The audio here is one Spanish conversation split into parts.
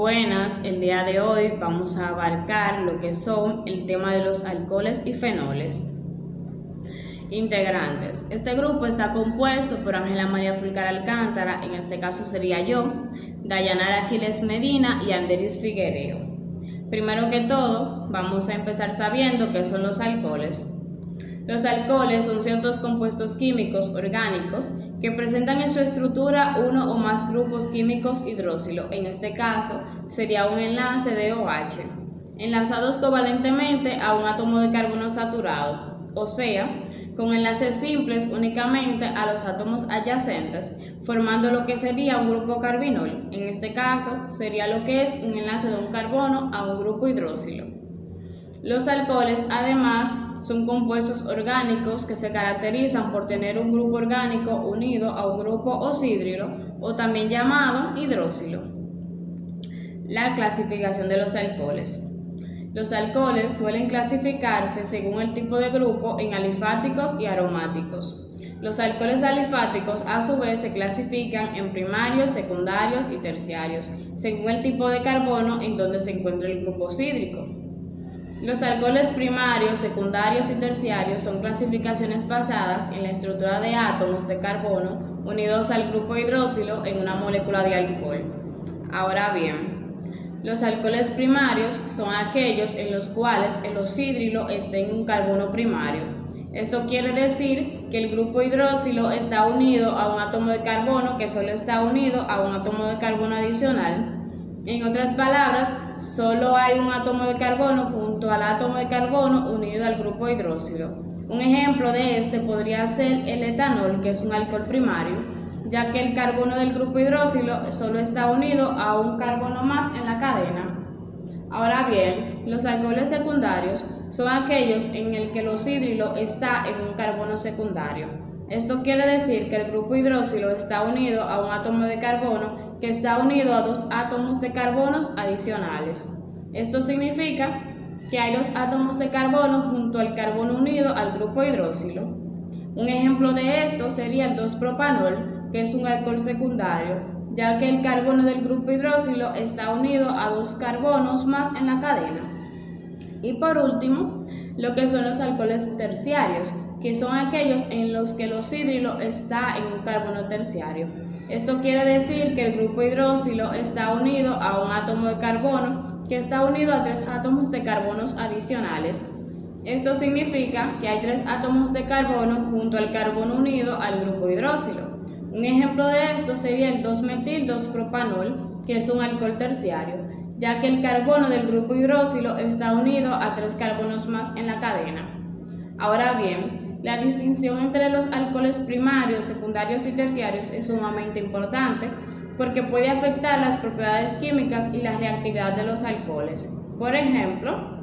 Buenas, el día de hoy vamos a abarcar lo que son el tema de los alcoholes y fenoles. Integrantes. Este grupo está compuesto por Ángela María Fulcar Alcántara, en este caso sería yo, Dayanara Aquiles Medina y Anderis Figuereo. Primero que todo, vamos a empezar sabiendo qué son los alcoholes. Los alcoholes son ciertos compuestos químicos orgánicos que presentan en su estructura uno o más grupos químicos hidroxilo, en este caso sería un enlace de OH, enlazados covalentemente a un átomo de carbono saturado, o sea, con enlaces simples únicamente a los átomos adyacentes, formando lo que sería un grupo carbinol, en este caso sería lo que es un enlace de un carbono a un grupo hidroxilo. Los alcoholes, además, son compuestos orgánicos que se caracterizan por tener un grupo orgánico unido a un grupo oxidrilo o también llamado hidroxilo. La clasificación de los alcoholes. Los alcoholes suelen clasificarse según el tipo de grupo en alifáticos y aromáticos. Los alcoholes alifáticos a su vez se clasifican en primarios, secundarios y terciarios, según el tipo de carbono en donde se encuentra el grupo oxídrico. Los alcoholes primarios, secundarios y terciarios son clasificaciones basadas en la estructura de átomos de carbono unidos al grupo hidroxilo en una molécula de alcohol. Ahora bien, los alcoholes primarios son aquellos en los cuales el oxidrilo está en un carbono primario. Esto quiere decir que el grupo hidroxilo está unido a un átomo de carbono que solo está unido a un átomo de carbono adicional. En otras palabras, solo hay un átomo de carbono junto al átomo de carbono unido al grupo hidroxilo. Un ejemplo de este podría ser el etanol, que es un alcohol primario, ya que el carbono del grupo hidroxilo solo está unido a un carbono más en la cadena. Ahora bien, los alcoholes secundarios son aquellos en el que el oxidrilo está en un carbono secundario. Esto quiere decir que el grupo hidroxilo está unido a un átomo de carbono que está unido a dos átomos de carbonos adicionales. Esto significa que hay dos átomos de carbono junto al carbono unido al grupo hidroxilo. Un ejemplo de esto sería el 2-propanol, que es un alcohol secundario, ya que el carbono del grupo hidroxilo está unido a dos carbonos más en la cadena. Y por último, lo que son los alcoholes terciarios, que son aquellos en los que el oxidrilo está en un carbono terciario. Esto quiere decir que el grupo hidroxilo está unido a un átomo de carbono que está unido a tres átomos de carbonos adicionales. Esto significa que hay tres átomos de carbono junto al carbono unido al grupo hidroxilo. Un ejemplo de esto sería el 2-metil-2-propanol, que es un alcohol terciario, ya que el carbono del grupo hidroxilo está unido a tres carbonos más en la cadena. Ahora bien, la distinción entre los alcoholes primarios, secundarios y terciarios es sumamente importante porque puede afectar las propiedades químicas y la reactividad de los alcoholes. Por ejemplo,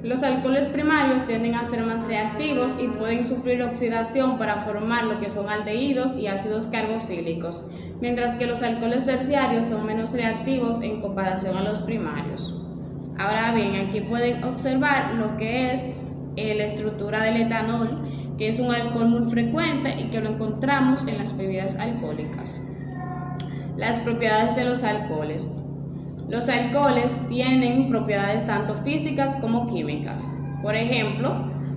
los alcoholes primarios tienden a ser más reactivos y pueden sufrir oxidación para formar lo que son aldehídos y ácidos carboxílicos, mientras que los alcoholes terciarios son menos reactivos en comparación a los primarios. Ahora bien, aquí pueden observar lo que es la estructura del etanol, que es un alcohol muy frecuente y que lo encontramos en las bebidas alcohólicas. Las propiedades de los alcoholes. Los alcoholes tienen propiedades tanto físicas como químicas. Por ejemplo,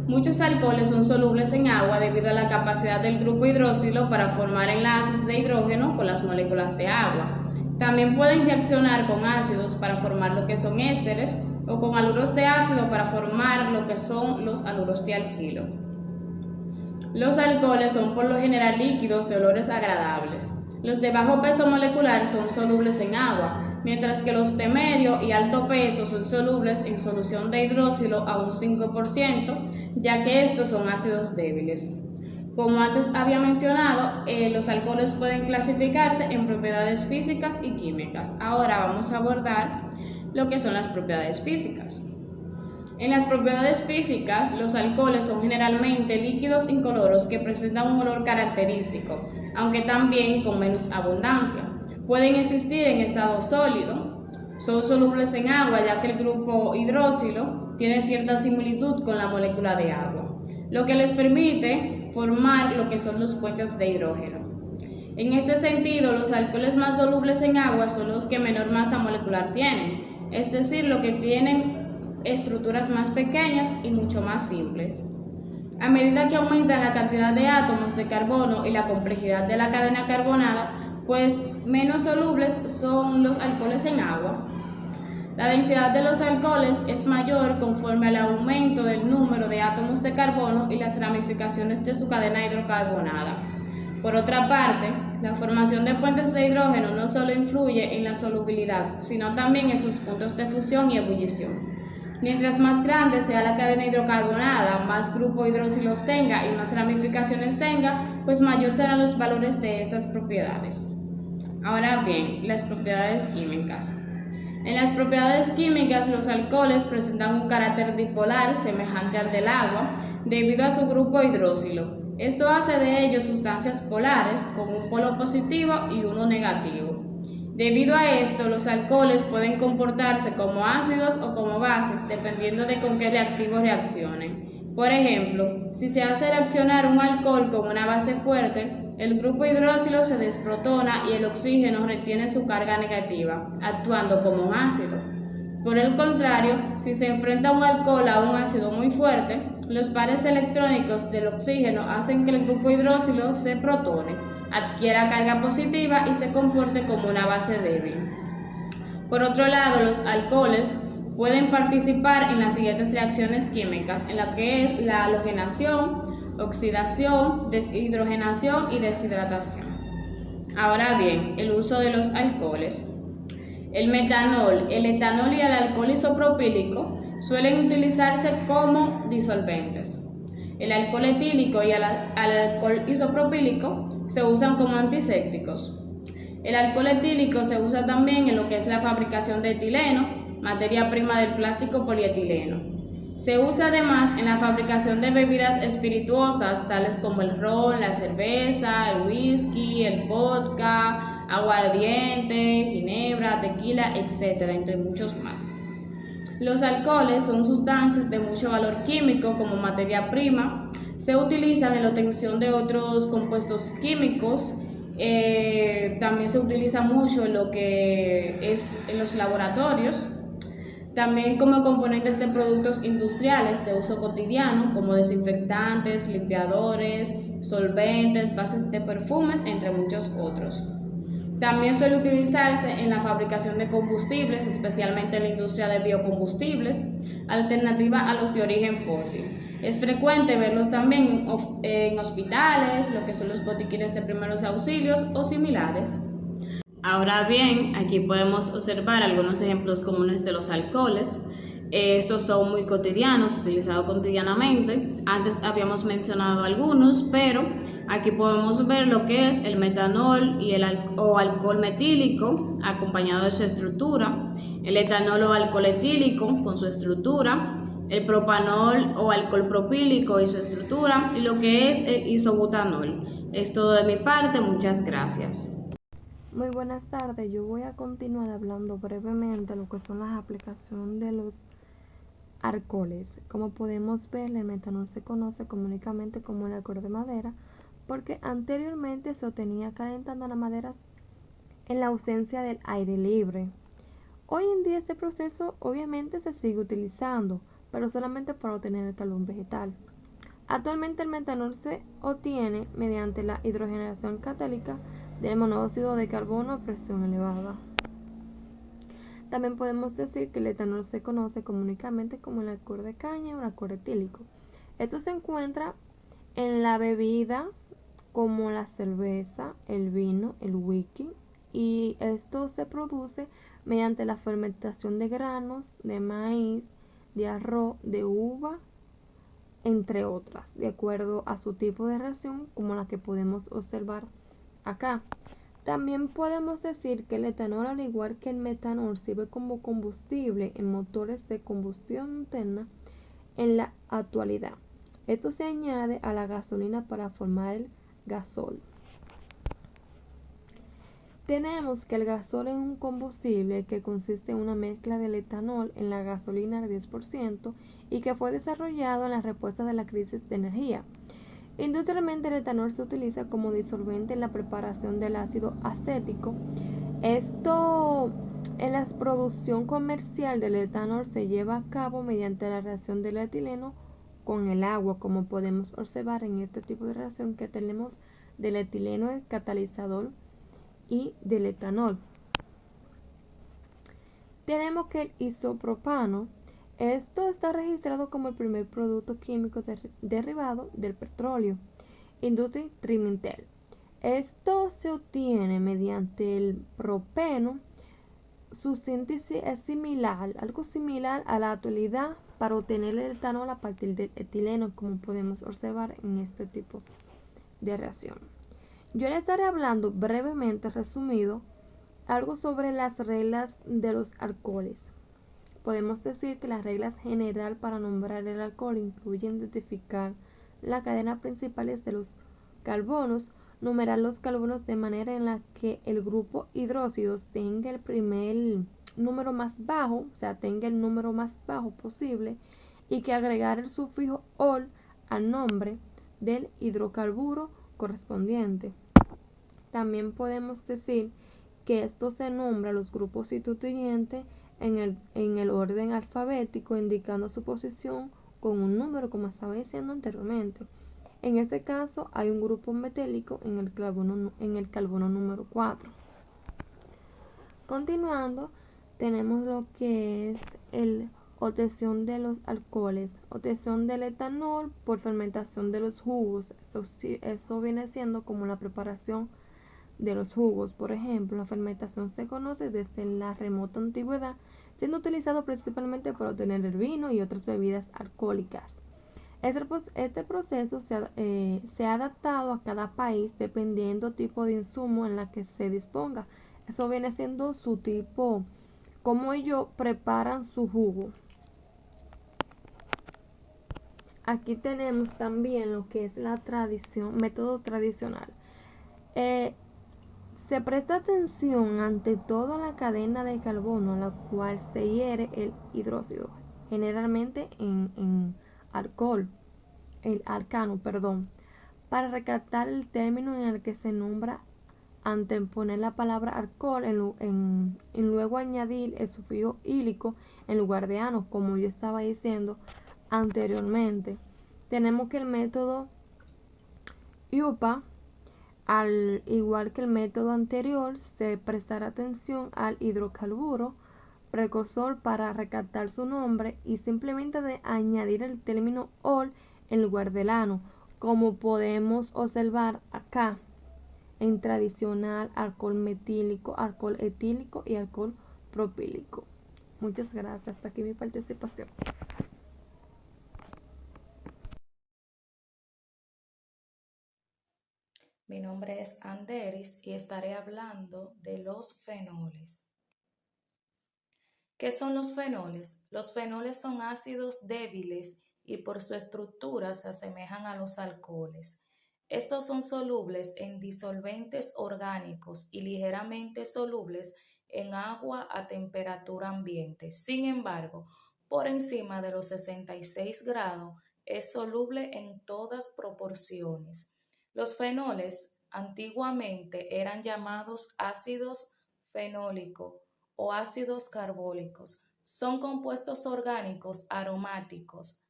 muchos alcoholes son solubles en agua debido a la capacidad del grupo hidroxilo para formar enlaces de hidrógeno con las moléculas de agua. También pueden reaccionar con ácidos para formar lo que son ésteres o con haluros de ácido para formar lo que son los haluros de alquilo. Los alcoholes son por lo general líquidos de olores agradables. Los de bajo peso molecular son solubles en agua, mientras que los de medio y alto peso son solubles en solución de hidroxilo a un 5%, ya que estos son ácidos débiles. Como antes había mencionado, los alcoholes pueden clasificarse en propiedades físicas y químicas. Ahora vamos a abordar lo que son las propiedades físicas. En las propiedades físicas, los alcoholes son generalmente líquidos incoloros que presentan un olor característico, aunque también con menos abundancia. Pueden existir en estado sólido, son solubles en agua ya que el grupo hidroxilo tiene cierta similitud con la molécula de agua, lo que les permite formar lo que son los puentes de hidrógeno. En este sentido, los alcoholes más solubles en agua son los que menor masa molecular tienen, es decir, los que tienen estructuras más pequeñas y mucho más simples. A medida que aumenta la cantidad de átomos de carbono y la complejidad de la cadena carbonada, pues menos solubles son los alcoholes en agua. La densidad de los alcoholes es mayor conforme al aumento del número de átomos de carbono y las ramificaciones de su cadena hidrocarbonada. Por otra parte, la formación de puentes de hidrógeno no solo influye en la solubilidad, sino también en sus puntos de fusión y ebullición. Mientras más grande sea la cadena hidrocarbonada, más grupo hidroxilos tenga y más ramificaciones tenga, pues mayor serán los valores de estas propiedades. Ahora bien, las propiedades químicas. En las propiedades químicas, los alcoholes presentan un carácter dipolar semejante al del agua debido a su grupo hidroxilo. Esto hace de ellos sustancias polares con un polo positivo y uno negativo. Debido a esto, los alcoholes pueden comportarse como ácidos o como bases, dependiendo de con qué reactivo reaccionen. Por ejemplo, si se hace reaccionar un alcohol con una base fuerte, el grupo hidroxilo se desprotona y el oxígeno retiene su carga negativa, actuando como un ácido. Por el contrario, si se enfrenta un alcohol a un ácido muy fuerte, los pares electrónicos del oxígeno hacen que el grupo hidroxilo se protone, adquiera carga positiva y se comporte como una base débil. Por otro lado, los alcoholes pueden participar en las siguientes reacciones químicas, en la que es la halogenación, oxidación, deshidrogenación y deshidratación. Ahora bien, el uso de los alcoholes. El metanol, el etanol y el alcohol isopropílico suelen utilizarse como disolventes. El alcohol etílico y el alcohol isopropílico se usan como antisépticos. El alcohol etílico se usa también en lo que es la fabricación de etileno, materia prima del plástico polietileno. Se usa además en la fabricación de bebidas espirituosas tales como el ron, la cerveza, el whisky, el vodka, aguardiente, ginebra, tequila, etc., entre muchos más. Los alcoholes son sustancias de mucho valor químico como materia prima. Se utilizan en la obtención de otros compuestos químicos. También se utiliza mucho en lo que es en los laboratorios. También como componentes de productos industriales de uso cotidiano, como desinfectantes, limpiadores, solventes, bases de perfumes, entre muchos otros. También suele utilizarse en la fabricación de combustibles, especialmente en la industria de biocombustibles, alternativa a los de origen fósil. Es frecuente verlos también en hospitales, lo que son los botiquines de primeros auxilios o similares. Ahora bien, aquí podemos observar algunos ejemplos comunes de los alcoholes. Estos son muy cotidianos, utilizados cotidianamente. Antes habíamos mencionado algunos, pero aquí podemos ver lo que es el metanol y o alcohol metílico, acompañado de su estructura, el etanol o alcohol etílico con su estructura, el propanol o alcohol propílico y su estructura, y lo que es el isobutanol. Es todo de mi parte, muchas gracias. Muy buenas tardes, yo voy a continuar hablando brevemente de lo que son las aplicaciones de los alcoholes. Como podemos ver, el metanol se conoce únicamente como el alcohol de madera porque anteriormente se obtenía calentando las maderas en la ausencia del aire libre. Hoy en día este proceso obviamente se sigue utilizando, pero solamente para obtener el carbón vegetal. Actualmente el metanol se obtiene mediante la hidrogenación catálica del monóxido de carbono a presión elevada. También podemos decir que el etanol se conoce únicamente como el alcohol de caña o el alcohol etílico. Esto se encuentra en la bebida como la cerveza, el vino, el whisky, y esto se produce mediante la fermentación de granos, de maíz, de arroz, de uva, entre otras, de acuerdo a su tipo de reacción como la que podemos observar acá. También podemos decir que el etanol, al igual que el metanol, sirve como combustible en motores de combustión interna en la actualidad. Esto se añade a la gasolina para formar el gasol. Tenemos que el gasol es un combustible que consiste en una mezcla del etanol en la gasolina al 10% y que fue desarrollado en la respuesta de la crisis de energía. Industrialmente, el etanol se utiliza como disolvente en la preparación del ácido acético. Esto en la producción comercial del etanol se lleva a cabo mediante la reacción del etileno con el agua, como podemos observar en este tipo de reacción que tenemos del etileno, el catalizador y del etanol. Tenemos que el isopropano, esto está registrado como el primer producto químico derivado del petróleo. Industria Trimintel. Esto se obtiene mediante el propeno. Su síntesis es similar, algo similar a la actualidad para obtener el etanol a partir del etileno, como podemos observar en este tipo de reacción. Yo le estaré hablando brevemente, resumido, algo sobre las reglas de los alcoholes. Podemos decir que las reglas general para nombrar el alcohol incluyen identificar las cadenas principales de los carbonos, numerar los carbonos de manera en la que el grupo hidróxidos tenga el primer número más bajo, o sea, tenga el número más bajo posible, y que agregar el sufijo ol al nombre del hidrocarburo correspondiente. También podemos decir que esto se nombra los grupos sustituyentes en el orden alfabético, indicando su posición con un número, como estaba diciendo anteriormente. En este caso hay un grupo metálico en el carbono número 4. Continuando, tenemos lo que es el obtención de los alcoholes, obtención del etanol por fermentación de los jugos. Eso viene siendo como la preparación de los jugos. Por ejemplo, la fermentación se conoce desde la remota antigüedad, siendo utilizado principalmente para obtener el vino y otras bebidas alcohólicas. Este proceso se ha adaptado a cada país dependiendo tipo de insumo en la que se disponga. Eso viene siendo su tipo, cómo ellos preparan su jugo. Aquí tenemos también lo que es la tradición, método tradicional. Se presta atención ante toda la cadena de carbono a la cual se hiere el hidróxido, generalmente en alcohol, el alcano, perdón, para recalcar el término en el que se nombra anteponer la palabra alcohol y luego añadir el sufijo ílico en lugar de ano, como yo estaba diciendo anteriormente. Tenemos que el método IUPA, al igual que el método anterior, se prestará atención al hidrocarburo precursor para recaptar su nombre y simplemente de añadir el término ol en lugar del ano, como podemos observar acá en tradicional alcohol metílico, alcohol etílico y alcohol propílico. Muchas gracias. Hasta aquí mi participación. Mi nombre es Anderis y estaré hablando de los fenoles. ¿Qué son los fenoles? Los fenoles son ácidos débiles y por su estructura se asemejan a los alcoholes. Estos son solubles en disolventes orgánicos y ligeramente solubles en agua a temperatura ambiente. Sin embargo, por encima de los 66 grados es soluble en todas proporciones. Los fenoles antiguamente eran llamados ácidos fenólicos o ácidos carbólicos. Son compuestos orgánicos aromáticos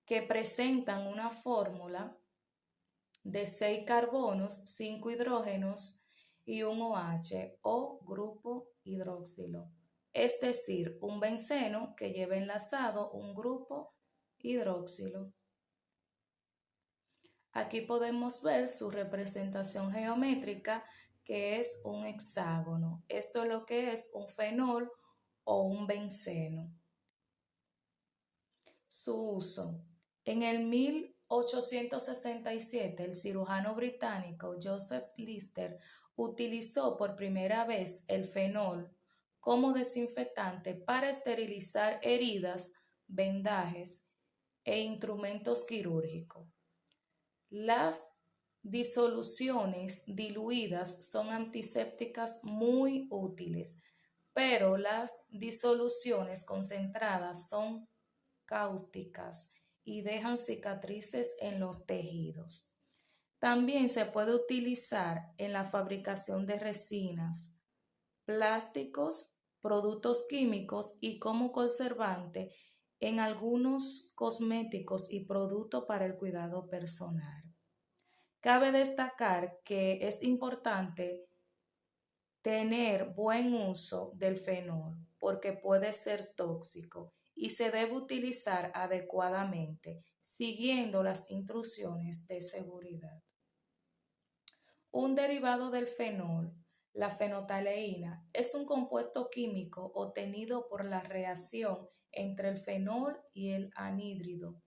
que presentan una fórmula de 6 carbonos, 5 hidrógenos y un OH o grupo hidroxilo. Es decir, un benceno que lleva enlazado un grupo hidroxilo. Aquí podemos ver su representación geométrica, que es un hexágono. Esto es lo que es un fenol o un benceno. Su uso. En el 1867, el cirujano británico Joseph Lister utilizó por primera vez el fenol como desinfectante para esterilizar heridas, vendajes e instrumentos quirúrgicos. Las disoluciones diluidas son antisépticas muy útiles, pero las disoluciones concentradas son cáusticas y dejan cicatrices en los tejidos. También se puede utilizar en la fabricación de resinas, plásticos, productos químicos y como conservante en algunos cosméticos y productos para el cuidado personal. Cabe destacar que es importante tener buen uso del fenol porque puede ser tóxico y se debe utilizar adecuadamente siguiendo las instrucciones de seguridad. Un derivado del fenol, la fenolftaleína, es un compuesto químico obtenido por la reacción entre el fenol y el anhídrido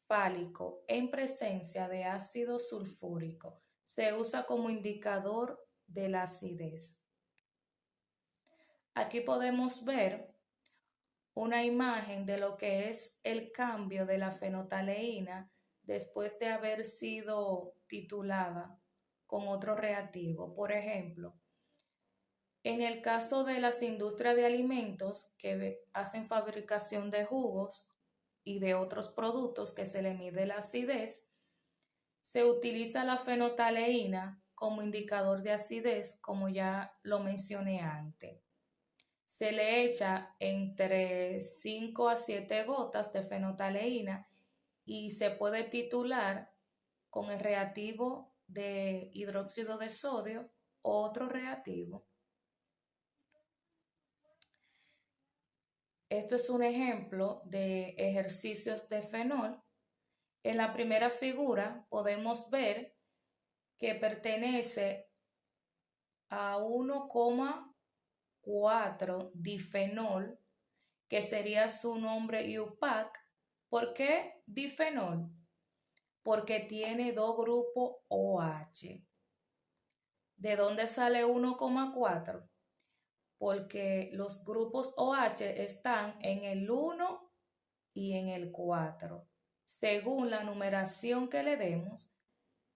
fálico en presencia de ácido sulfúrico. Se usa como indicador de la acidez. Aquí podemos ver una imagen de lo que es el cambio de la fenolftaleína después de haber sido titulada con otro reactivo. Por ejemplo, en el caso de las industrias de alimentos que hacen fabricación de jugos y de otros productos que se le mide la acidez, se utiliza la fenolftaleína como indicador de acidez, como ya lo mencioné antes. Se le echa entre 5 a 7 gotas de fenolftaleína y se puede titular con el reactivo de hidróxido de sodio o otro reactivo. Esto es un ejemplo de ejercicios de fenol. En la primera figura podemos ver que pertenece a 1,4 difenol, que sería su nombre IUPAC. ¿Por qué difenol? Porque tiene dos grupos OH. ¿De dónde sale 1,4? Porque los grupos OH están en el 1 y en el 4. Según la numeración que le demos,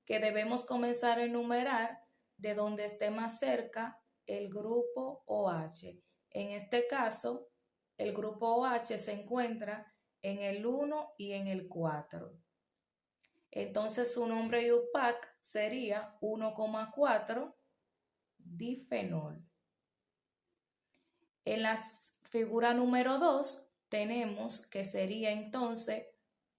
que debemos comenzar a enumerar de donde esté más cerca el grupo OH. En este caso, el grupo OH se encuentra en el 1 y en el 4. Entonces su nombre IUPAC sería 1,4 difenol. En la figura número 2 tenemos que sería entonces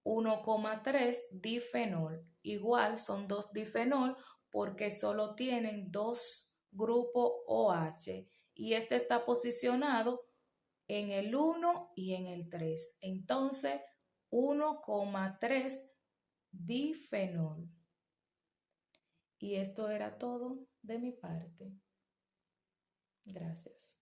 1,3 difenol. Igual son 2 difenol porque solo tienen 2 grupos OH y este está posicionado en el 1 y en el 3. Entonces 1,3 difenol. Y esto era todo de mi parte. Gracias.